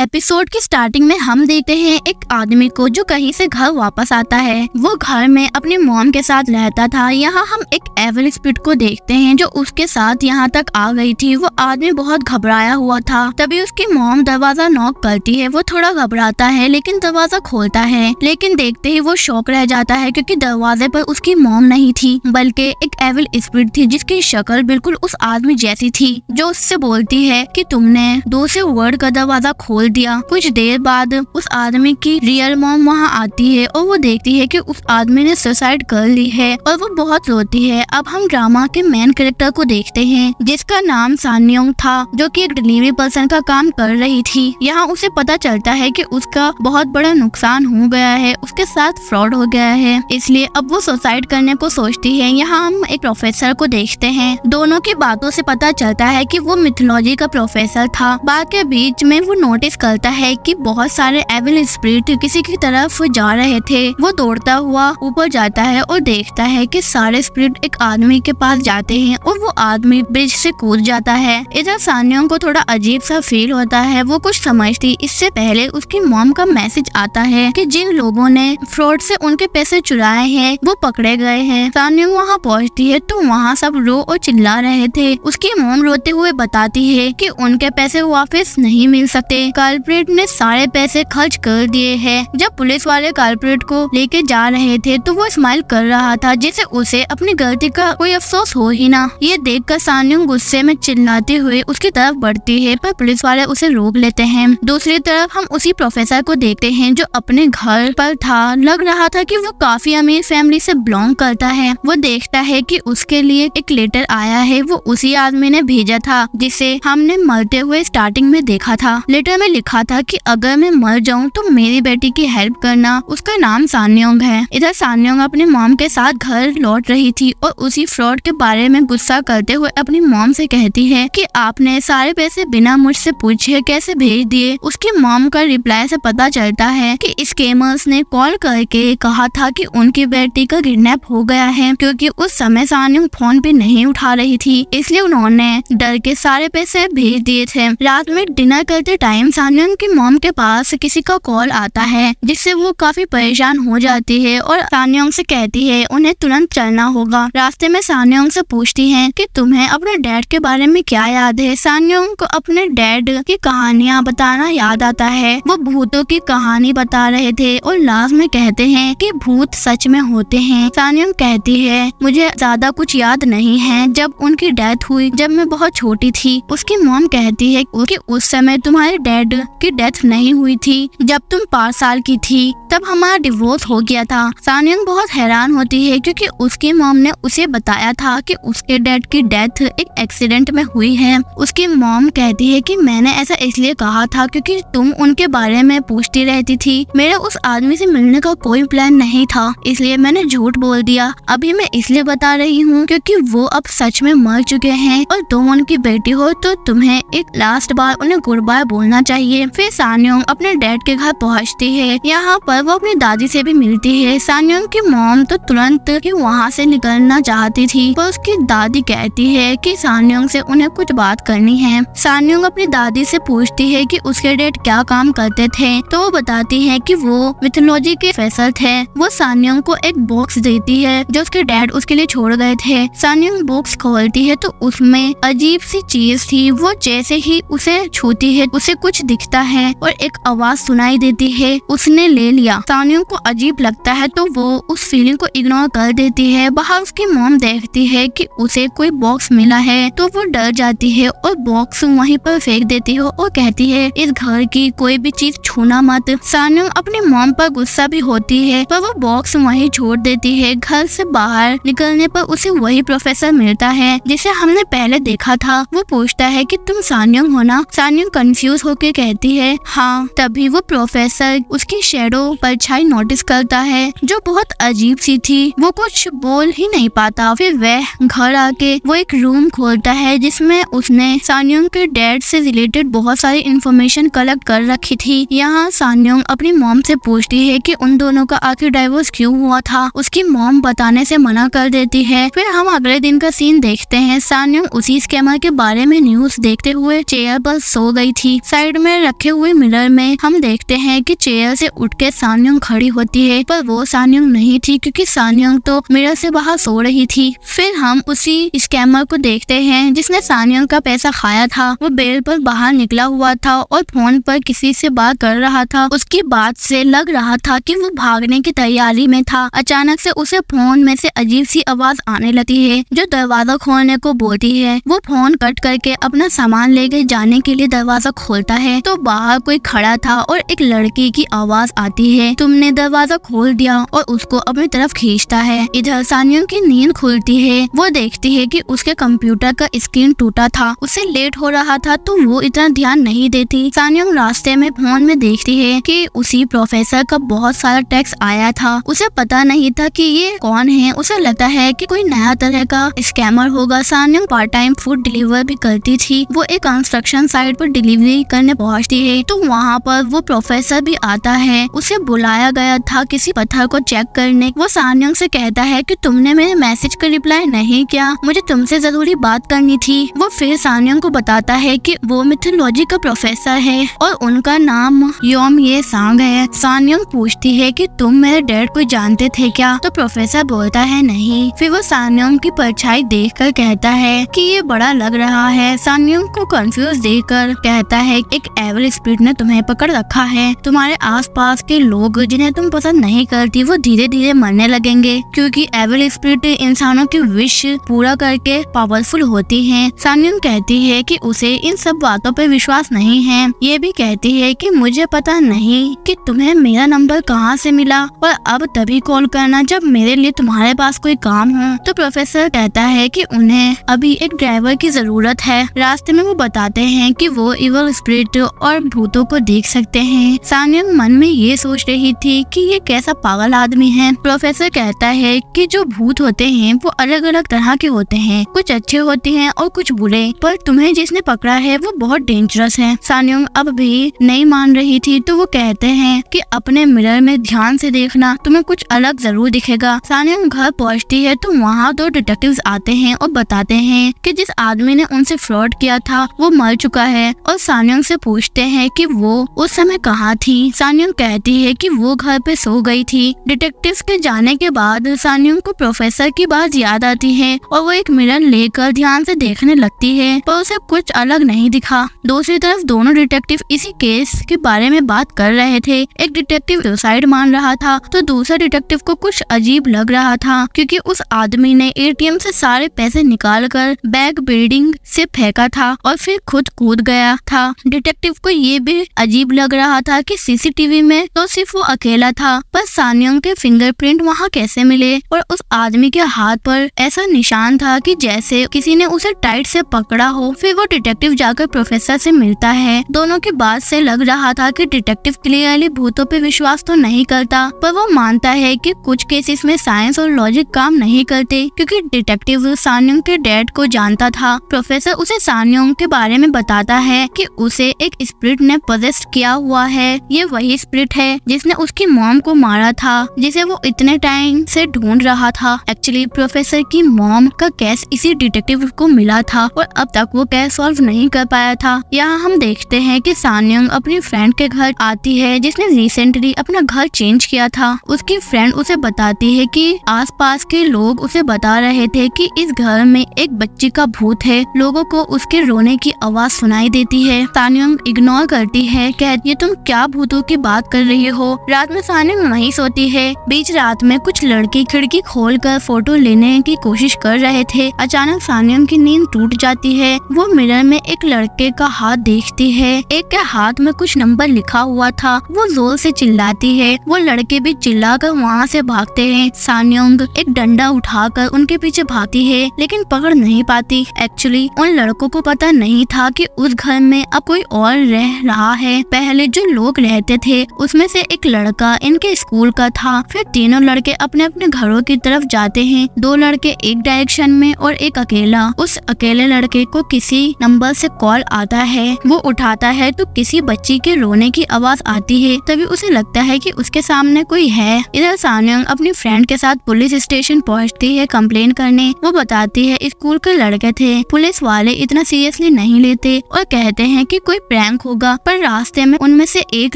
Episode की starting में हम देखते हैं एक आदमी को जो कहीं से घर वापस आता है। वो घर में अपनी मॉम के साथ रहता था। यहाँ हम एक एविल स्पिरिट को देखते हैं जो उसके साथ यहाँ तक आ गई थी। वो आदमी बहुत घबराया हुआ था। तभी उसकी मॉम दरवाजा नॉक करती है। वो थोड़ा घबराता है लेकिन दरवाजा खोलता है, लेकिन देखते ही वो शॉक रह जाता है क्योंकि दरवाजे पर उसकी मॉम नहीं थी बल्कि एक एविल स्पिरिट थी जिसकी शक्ल बिल्कुल उस आदमी जैसी थी, जो उससे बोलती है कि तुमने दूसरे वर्ल्ड का दरवाजा खोल दिया। कुछ देर बाद उस आदमी की रियल मॉम वहाँ आती है और वो देखती है कि उस आदमी ने सुसाइड कर ली है और वो बहुत रोती है। अब हम ड्रामा के मेन कैरेक्टर को देखते हैं जिसका नाम सान्योंग था, जो कि एक डिलीवरी पर्सन का काम कर रही थी। यहाँ उसे पता चलता है कि उसका बहुत बड़ा नुकसान हो गया है, उसके साथ फ्रॉड हो गया है, इसलिए अब वो सुसाइड करने को सोचती है। यहाँ हम एक प्रोफेसर को देखते हैं। दोनों की बातों से पता चलता है कि वो मिथोलॉजी का प्रोफेसर था। बात के बीच में वो नोटिस करता है कि बहुत सारे एविल स्पिरिट किसी की तरफ जा रहे थे। वो दौड़ता हुआ ऊपर जाता है और देखता है कि सारे स्पिरिट एक आदमी के पास जाते हैं और वो आदमी ब्रिज से कूद जाता है। इधर सान्योंग को थोड़ा अजीब सा फील होता है। वो कुछ समझती इससे पहले उसकी मॉम का मैसेज आता है कि जिन लोगों ने फ्रॉड से उनके पैसे चुराए हैं वो पकड़े गए हैं। सान्योंग वहाँ पहुँचती है तो वहाँ सब रो और चिल्ला रहे थे। उसकी मॉम रोते हुए बताती है कि उनके पैसे वापस नहीं मिल सकते, कल्प्रिट ने सारे पैसे खर्च कर दिए हैं। जब पुलिस वाले कल्प्रिट को लेके जा रहे थे तो वो स्माइल कर रहा था जैसे उसे अपनी गलती का कोई अफसोस हो ही ना। ये देखकर सान्योंग गुस्से में चिल्लाते हुए उसकी तरफ बढ़ती है पर पुलिस वाले उसे रोक लेते हैं। दूसरी तरफ हम उसी प्रोफेसर को देखते हैं जो अपने घर पर था। लग रहा था कि वो काफी अमीर फैमिली से बिलोंग करता है। वो देखता है कि उसके लिए एक लेटर आया है, वो उसी आदमी ने भेजा था जिसे हमने मरते हुए स्टार्टिंग में देखा था। लेटर में लिखा था कि अगर मैं मर जाऊं तो मेरी बेटी की हेल्प करना। उसका नाम सान्योंग है। इधर सान्योंग अपनी मॉम के साथ घर लौट रही थी और उसी फ्रॉड के बारे में गुस्सा करते हुए अपनी मॉम से कहती है कि आपने सारे पैसे बिना मुझसे पूछे कैसे भेज दिए। उसकी मॉम का रिप्लाई से पता चलता है कि स्कैमर्स ने कॉल करके कहा था कि उनकी बेटी का किडनैप हो गया है। क्योंकि उस समय सान्योंग फोन पे नहीं उठा रही थी इसलिए उन्होंने डर के सारे पैसे भेज दिए थे। रात में डिनर करते टाइम सान्योंग की मॉम के पास किसी का कॉल आता है जिससे वो काफी परेशान हो जाती है और सान्योंग से कहती है उन्हें तुरंत चलना होगा। रास्ते में सान्योंग से पूछती है कि तुम्हें अपने डैड के बारे में क्या याद है। सान्योंग को अपने डैड की कहानियाँ बताना याद आता है। वो भूतों की कहानी बता रहे थे और लास्ट में कहते हैं कि भूत सच में होते हैं। सान्योंग कहती है मुझे ज्यादा कुछ याद नहीं है। जब उनकी डेथ हुई जब मैं बहुत छोटी थी। उसकी मॉम कहती है कि उस समय तुम्हारे डैड की डेथ नहीं हुई थी, जब तुम 5 साल की थी तब हमारा डिवोर्स हो गया था। सान्योंग बहुत हैरान होती है क्योंकि उसकी मॉम ने उसे बताया था कि उसके डैड की डेथ एक एक्सीडेंट में हुई है। उसकी मॉम कहती है कि मैंने ऐसा इसलिए कहा था क्योंकि तुम उनके बारे में पूछती रहती थी। मेरा उस आदमी से मिलने का कोई प्लान नहीं था इसलिए मैंने झूठ बोल दिया। अभी मैं इसलिए बता रही हूँ क्योंकि वो अब सच में मर चुके हैं और तुम उनकी बेटी हो तो तुम्हें एक लास्ट बार उन्हें गुड बाय बोलना चाहिए। फिर सान्योंग अपने डैड के घर पहुँचती है। यहाँ पर वो अपनी दादी से भी मिलती है। सान्योंग की मॉम तो तुरंत ही वहाँ से निकलना चाहती थी पर उसकी दादी कहती है कि सान्योंग से उन्हें कुछ बात करनी है। सान्योंग अपनी दादी से पूछती है कि उसके डैड क्या काम करते थे तो वो बताती है कि वो मिथोलॉजी के प्रोफेसर थे। वो सान्योंग को एक बॉक्स देती है जो उसके डैड उसके लिए छोड़ गए थे। सान्योंग बॉक्स खोलती है तो उसमें अजीब सी चीज थी। वो जैसे ही उसे छूती है उसे कुछ दिखता है और एक आवाज सुनाई देती है, उसने ले लिया। सान्योंग को अजीब लगता है तो वो उस फीलिंग को इग्नोर कर देती है। बाहर उसकी मॉम देखती है कि उसे कोई बॉक्स मिला है तो वो डर जाती है और बॉक्स वहीं पर फेंक देती है और कहती है इस घर की कोई भी चीज छूना मत। सान्योंग अपनी मॉम पर गुस्सा भी होती है पर वो बॉक्स वहीं छोड़ देती है। घर से बाहर निकलने पर उसे वही प्रोफेसर मिलता है जिसे हमने पहले देखा था। वो पूछता है कि तुम सान्योंग हो ना। सान्योंग कंफ्यूज होकर कहती है हाँ। तभी वो प्रोफेसर उसकी शैडो परछाई नोटिस करता है जो बहुत अजीब सी थी। वो कुछ बोल ही नहीं पाता। फिर वह घर आके वो एक रूम खोलता है जिसमें उसने सान्योंग के डैड से रिलेटेड बहुत सारी इंफॉर्मेशन कलेक्ट कर रखी थी। यहाँ सान्योंग अपनी मॉम से पूछती है कि उन दोनों का आखिर डाइवोर्स क्यों हुआ था। उसकी मॉम बताने से मना कर देती है। फिर हम अगले दिन का सीन देखते हैं। सान्योंग उसी स्कैमर के बारे में न्यूज देखते हुए चेयर पर सो गई थी। साइड में में रखे हुए मिरर में हम देखते हैं कि चेयर से उठ के सानयोंग खड़ी होती है, पर वो सानयोंग नहीं थी क्योंकि सानयोंग तो मिरर से बाहर सो रही थी। फिर हम उसी स्कैमर को देखते हैं जिसने सानयोंग का पैसा खाया था। वो बेल पर बाहर निकला हुआ था और फोन पर किसी से बात कर रहा था। उसकी बात से लग रहा था कि वो भागने की तैयारी में था। अचानक से उसे फोन में से अजीब सी आवाज आने लगती है जो दरवाजा खोलने को बोलती है। वो फोन कट करके अपना सामान लेके जाने के लिए दरवाजा खोलता है तो बाहर कोई खड़ा था और एक लड़की की आवाज आती है, तुमने दरवाजा खोल दिया, और उसको अपनी तरफ खींचता है। इधर सानयोंग की नींद खुलती है। वो देखती है कि उसके कंप्यूटर का स्क्रीन टूटा था। उसे लेट हो रहा था तो वो इतना ध्यान नहीं देती। सानयोंग रास्ते में फोन में देखती है कि उसी प्रोफेसर का बहुत सारा टेक्स्ट आया था। उसे पता नहीं था कि ये कौन है। उसे लगता है कि कोई नया तरह का स्कैमर होगा। सानयोंग पार्ट टाइम फूड डिलीवर भी करती थी। वो एक कंस्ट्रक्शन साइट पर डिलीवरी करने पहुंचती है तो वहाँ पर वो प्रोफेसर भी आता है। उसे बुलाया गया था किसी पत्थर को चेक करने। वो सानयोंग से कहता है कि तुमने मेरे मैसेज का रिप्लाई नहीं किया, मुझे तुमसे जरूरी बात करनी थी। वो फिर सानयोंग को बताता है कि वो मिथोलॉजी का प्रोफेसर है और उनका नाम योम ये सांग है। सानयोंग पूछती है कि तुम मेरे डैड को जानते थे क्या? तो प्रोफेसर बोलता है नहीं। फिर वो सानयोंग की परछाई देखकर कहता है कि ये बड़ा लग रहा है। सानयोंग को कंफ्यूज देखकर कहता है एक एविल स्पिरिट ने तुम्हें पकड़ रखा है। तुम्हारे आसपास के लोग जिन्हें तुम पसंद नहीं करती वो धीरे धीरे मरने लगेंगे क्योंकि एविल स्पिरिट इंसानों की विश पूरा करके पावरफुल होती है। सानयोंग कहती है कि उसे इन सब बातों पर विश्वास नहीं है। ये भी कहती है कि मुझे पता नहीं कि तुम्हें मेरा नंबर कहाँ से मिला और अब तभी कॉल करना जब मेरे लिए तुम्हारे पास कोई काम हो। तो प्रोफेसर कहता है कि उन्हें अभी एक ड्राइवर की जरूरत है। रास्ते में वो बताते हैं कि वो इवल स्पिरिट और भूतों को देख सकते हैं। सानयोंग मन में ये सोच रही थी कि ये कैसा पागल आदमी है। प्रोफेसर कहता है कि जो भूत होते हैं वो अलग अलग तरह के होते हैं, कुछ अच्छे होते हैं और कुछ बुरे, पर तुम्हें जिसने पकड़ा है वो बहुत डेंजरस है। सानयोंग अब भी नहीं मान रही थी तो वो कहते हैं कि अपने मिरर में ध्यान से देखना, तुम्हें कुछ अलग जरूर दिखेगा। सानयोंग घर पहुंचती है तो वहाँ 2 डिटेक्टिव्स आते हैं और बताते हैं कि जिस आदमी ने उनसे फ्रॉड किया था वो मर चुका है और सानयोंग से पूछते हैं कि वो उस समय कहाँ थी। सानयोंग कहती है कि वो घर पे सो गई थी। डिटेक्टिव्स के जाने के बाद सानयोंग को प्रोफेसर की बात याद आती है और वो एक मिरर लेकर ध्यान से देखने लगती है पर उसे कुछ अलग नहीं दिखा। दूसरी तरफ दोनों डिटेक्टिव इसी केस के बारे में बात कर रहे थे। एक डिटेक्टिव सुसाइड मान रहा था तो दूसरा डिटेक्टिव को कुछ अजीब लग रहा था क्योंकि उस आदमी ने एटीएम से सारे पैसे निकालकर बैग बिल्डिंग से फेंका था और फिर खुद कूद गया था। डिटेक्टिव को ये भी अजीब लग रहा था कि सीसीटीवी में तो सिर्फ वो अकेला था, पर सानयोंग के फिंगरप्रिंट वहाँ कैसे मिले और उस आदमी के हाथ पर ऐसा निशान था कि जैसे किसी ने उसे टाइट से पकड़ा हो। फिर वो डिटेक्टिव जाकर प्रोफेसर से मिलता है। दोनों की बात से लग रहा था कि डिटेक्टिव क्लियरली भूतों पे विश्वास तो नहीं करता, पर वो मानता है कि कुछ केसेस में साइंस और लॉजिक काम नहीं करते क्योंकि डिटेक्टिव सानयोंग के डैड को जानता था। प्रोफेसर उसे सानयोंग के बारे में बताता है कि उसे एक स्पिरिट ने पोजेस्ड किया हुआ है। ये वही स्पिरिट है जिसने उसकी मॉम को मारा था, जिसे वो इतने टाइम से ढूंढ रहा था। एक्चुअली प्रोफेसर की मॉम का केस इसी डिटेक्टिव को मिला था और अब तक वो केस सॉल्व नहीं कर पाया था। यहाँ हम देखते हैं कि सानयोंग अपनी फ्रेंड के घर आती है जिसने रिसेंटली अपना घर चेंज किया था। उसकी फ्रेंड उसे बताती है कि आसपास के लोग उसे बता रहे थे कि इस घर में एक बच्ची का भूत है। लोगों को उसके रोने की आवाज सुनाई देती है। सानयोंग इग्नोर करती है, कहती है तुम क्या भूतों की बात कर रही हो। रात में सानयोंग नहीं सोती है। बीच रात में कुछ लड़के खिड़की खोलकर फोटो लेने की कोशिश कर रहे थे। अचानक सानयोंग की नींद टूट जाती है। वो मिरर में एक लड़के का हाथ देखती है। एक के हाथ में कुछ नंबर लिखा हुआ था। वो जोर से चिल्लाती है। वो लड़के भी चिल्लाकर वहाँ से भागते हैं। सानयोंग एक डंडा उठाकर उनके पीछे भागती है लेकिन पकड़ नहीं पाती। एक्चुअली उन लड़कों को पता नहीं था कि उस घर में अब कोई और रह रहा है। पहले जो लोग रहते थे उसमें से एक लड़का इनके स्कूल का था। फिर तीनों लड़के अपने अपने घरों की तरफ जाते हैं। 2 लड़के एक डायरेक्शन में और एक अकेला। उस अकेले लड़के को किसी नंबर से कॉल आता है। वो उठाता है तो किसी बच्ची के रोने की आवाज आती है। तभी उसे लगता है कि उसके सामने कोई है। इधर सानयोंग अपनी फ्रेंड के साथ पुलिस स्टेशन पहुंचती है कंप्लेन करने। वो बताती है स्कूल के लड़के थे। पुलिस वाले इतना सीरियसली नहीं लेते और कहते हैं कि कोई प्रैंक होगा, पर रास्ते में उनमें से एक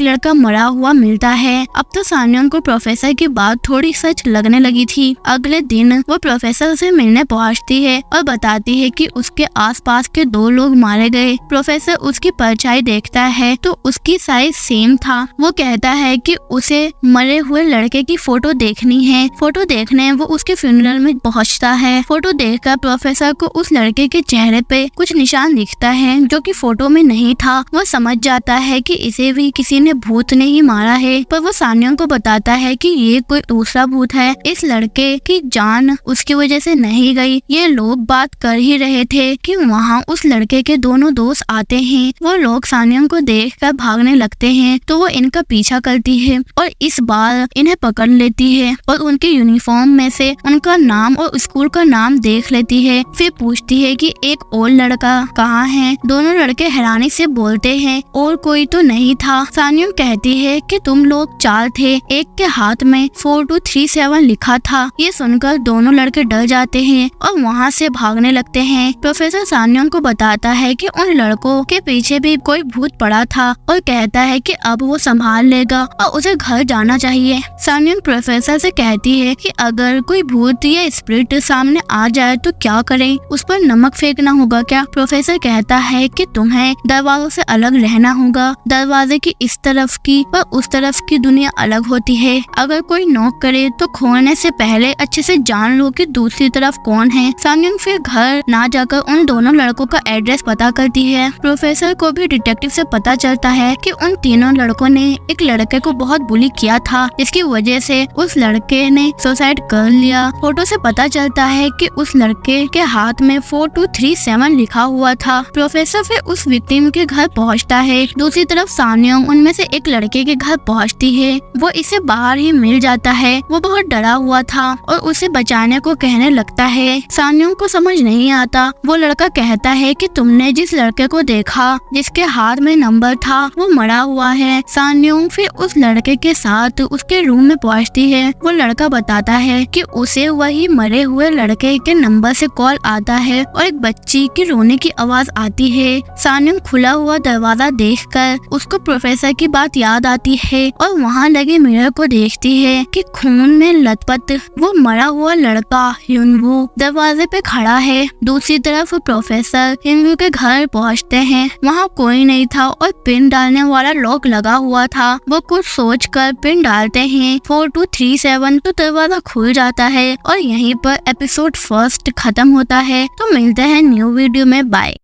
लड़का मरा हुआ मिलता है। अब तो सान्योंग को प्रोफेसर की बात थोड़ी सच लगने लगी थी। अगले दिन वो प्रोफेसर से मिलने पहुंचती है और बताती है कि उसके आसपास के 2 लोग मारे गए। प्रोफेसर उसकी परछाई देखता है तो उसकी साइज सेम था। वो कहता है कि उसे मरे हुए लड़के की फोटो देखनी है। फोटो देखने वो उसके फ्यूनरल में पहुंचता है। फोटो देखकर प्रोफेसर को उस लड़के के चेहरे पे कुछ निशान दिखता है जो कि फोटो में नहीं था। वो समझ जाता है कि इसे भी किसी ने भूत ने ही मारा है, पर वो सान्योंग को बताता है कि ये कोई दूसरा भूत है। इस लड़के की जान उसकी वजह से नहीं गई। ये लोग बात कर ही रहे थे कि वहाँ उस लड़के के दोनों दोस्त आते हैं। वो लोग सान्योंग को देखकर भागने लगते हैं तो वो इनका पीछा करती है और इस बार इन्हें पकड़ लेती है और उनके यूनिफॉर्म में से उनका नाम और स्कूल का नाम देख लेती है। फिर पूछती है कि एक और लड़का कहाँ है। दोनों लड़के हैरानी से बोलते हैं और कोई तो नहीं था। सान्योंग कहती है कि तुम लोग 4 थे, एक के हाथ में 4237 लिखा था। ये सुनकर दोनों लड़के डर जाते हैं और वहाँ से भागने लगते हैं। प्रोफेसर सान्योंग को बताता है कि उन लड़कों के पीछे भी कोई भूत पड़ा था और कहता है कि अब वो संभाल लेगा और उसे घर जाना चाहिए। सान्योंग प्रोफेसर से कहती है कि अगर कोई भूत या स्पिरिट सामने आ जाए तो क्या करें, उस पर नमक फेंकना होगा क्या। प्रोफेसर कहता है कि तुम्हें दरवाजों से अलग रहना होगा। दरवाजे की इस तरफ की और उस तरफ की दुनिया अलग होती है। अगर कोई नॉक करे तो खोलने से पहले अच्छे से जान लो कि दूसरी तरफ कौन है। सान्योंग फिर घर ना जाकर उन दोनों लड़कों का एड्रेस पता करती है। प्रोफेसर को भी डिटेक्टिव से पता चलता है कि उन तीनों लड़कों ने एक लड़के को बहुत बुली किया था, जिसकी वजह से उस लड़के ने सुसाइड कर लिया। फोटो से पता चलता है कि उस लड़के के हाथ में 4237 लिखा हुआ था। प्रोफेसर फिर उस विक्टिम के घर पहुंचता है। दूसरी तरफ सान्योंग उनमें से एक लड़के के घर पहुंचती है। वो इसे बाहर ही मिल जाता है। वो बहुत डरा हुआ था और उसे बचाने को कहने लगता है। सान्योंग को समझ नहीं आता। वो लड़का कहता है कि तुमने जिस लड़के को देखा जिसके हाथ में नंबर था वो मरा हुआ है। सान्योंग फिर उस लड़के के साथ उसके रूम में पहुंचती है। वो लड़का बताता है कि उसे वही मरे हुए लड़के के नंबर से कॉल आता है और एक बच्ची की रोने की आवाज आती है। सान्योंग खुला हुआ दरवाजा देखकर उसको प्रोफेसर की बात याद आती है और वहाँ लगे मिरर को देखती है कि खून में लथपथ वो मरा हुआ लड़का ह्युनवू दरवाजे पे खड़ा है। दूसरी तरफ प्रोफेसर ह्युनवू के घर पहुँचते हैं। वहाँ कोई नहीं था और पिन डालने वाला लॉक लगा हुआ था। वो कुछ सोचकर पिन डालते हैं 4237 तो दरवाजा खुल जाता है और यहीं पर एपिसोड 1 खत्म होता है। तो मिलते हैं न्यू वीडियो में। बाय।